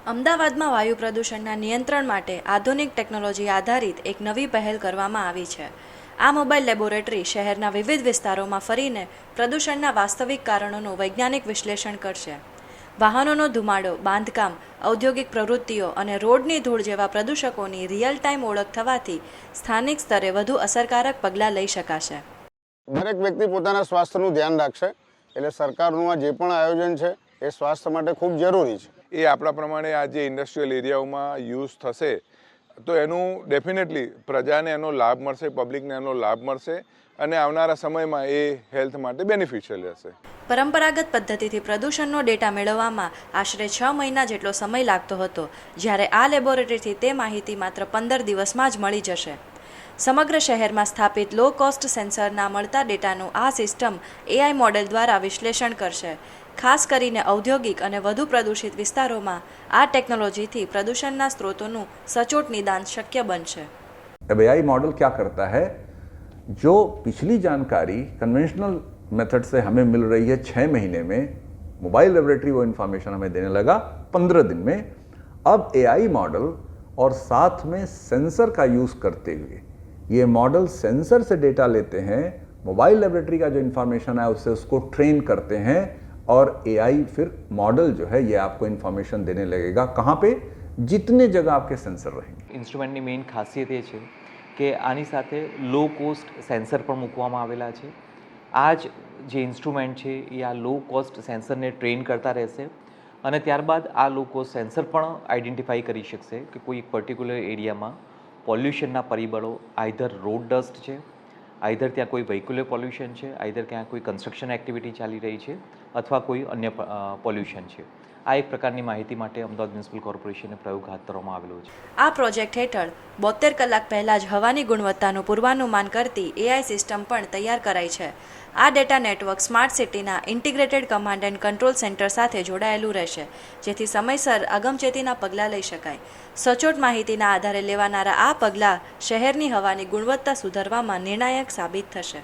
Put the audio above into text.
અમદાવાદમાં વાયુ પ્રદૂષણના નિયંત્રણ માટે આધુનિક ટેકનોલોજી આધારિત એક નવી પહેલ કરવામાં આવી છે. આ મોબાઈલ લેબોરેટરી શહેરના વિવિધ વિસ્તારોમાં ફરીને પ્રદૂષણના વાસ્તવિક કારણોનું વૈજ્ઞાનિક વિશ્લેષણ કરશે. વાહનોનો ધુમાડો, બાંધકામ, ઔદ્યોગિક પ્રવૃત્તિઓ અને રોડની ધૂળ જેવા પ્રદૂષકોની રિયલ ટાઈમ ઓળખ થવાથી સ્થાનિક સ્તરે વધુ અસરકારક પગલાં લઈ શકાશે. દરેક વ્યક્તિ પોતાના સ્વાસ્થ્યનું ધ્યાન રાખશે, એટલે સરકારનું આ જે પણ આયોજન છે એ સ્વાસ્થ્ય માટે ખૂબ જરૂરી છે. એ આપણા પ્રમાણે આ જે ઇન્ડસ્ટ્રીયલ એરિયાઓમાં યુઝ થશે તો એનું ડેફિનેટલી પ્રજાને એનો લાભ મળશે, પબ્લિકને એનો લાભ મળશે અને આવનારા સમયમાં એ હેલ્થ માટે બેનિફિશિયલ હશે. પરંપરાગત પદ્ધતિથી પ્રદૂષણનો ડેટા મેળવવામાં આશરે 6 મહિના જેટલો સમય લાગતો હતો, જ્યારે આ લેબોરેટરીથી તે માહિતી માત્ર 15 દિવસમાં જ મળી જશે. સમગ્ર શહેરમાં સ્થાપિત લો કોસ્ટ સેન્સરના મળતા ડેટાનું આ સિસ્ટમ AI મોડેલ દ્વારા વિશ્લેષણ કરશે. ખાસ કરીને ઔદ્યોગિક અને વધુ પ્રદૂષિત વિસ્તારોમાં આ ટેકનોલોજીથી પ્રદૂષણના સ્ત્રોતોનું સચોટ નિદાન શક્ય બનશે. अब AI मॉडल क्या करता है, जो पिछली जानकारी कन्वेंशनल मेथड से हमें मिल रही है 6 महीने में, मोबाइल लेबोरेटरी वो इन्फॉर्मेशन हमें देने लगा 15 दिन में. अब AI मॉडल और साथ में सेंसर का यूज़ करते हुए ये मॉडल सेंसर से डेटा लेते हैं, मोबाइल लेबोरेटरी का जो इन्फॉर्मेशन है उससे उसको ट्रेन करते हैं और AI फिर मॉडल जो है ये आपको इन्फॉर्मेशन देने लगेगा कहाँ पे, जितने जगह आपके सेंसर रहेंगे. ઇન્સ્ટ્રુમેન્ટની મેઇન ખાસિયત એ છે કે આની સાથે લો કોસ્ટ સેન્સર પણ મૂકવામાં આવેલા છે. આ જ જે ઇન્સ્ટ્રુમેન્ટ છે એ આ લો કોસ્ટ સેન્સરને ટ્રેન કરતા રહેશે અને ત્યારબાદ આ લો કોસ્ટ સેન્સર પણ આઈડેન્ટિફાઈ કરી શકશે કે કોઈ એક પર્ટિક્યુલર એરિયામાં પોલ્યુશનના પરિબળો આઈધર રોડ ડસ્ટ છે, આઈધર ત્યાં કોઈ વેહિક્યુલર પોલ્યુશન છે, આઈધર ત્યાં કોઈ કન્સ્ટ્રક્શન એક્ટિવિટી ચાલી રહી છે અથવા કોઈ અન્ય પોલ્યુશન છે. આ એક પ્રકારની માહિતી માટે અમદાવાદ મ્યુનિસિપલ કોર્પોરેશને પ્રયોગ હાથ ધરવામાં આવેલો છે. આ પ્રોજેક્ટ હેઠળ 72 કલાક પહેલાં જ હવાની ગુણવત્તાનું પૂર્વાનુમાન કરતી AI સિસ્ટમ પણ તૈયાર કરાઈ છે. આ ડેટા નેટવર્ક સ્માર્ટ સિટીના integrated command and control centre સાથે જોડાયેલું રહેશે, જેથી સમયસર અગમચેતીના પગલાં લઈ શકાય. સચોટ માહિતીના આધારે લેવાનારા આ પગલાં શહેરની હવાની ગુણવત્તા સુધારવામાં નિર્ણાયક સાબિત થશે.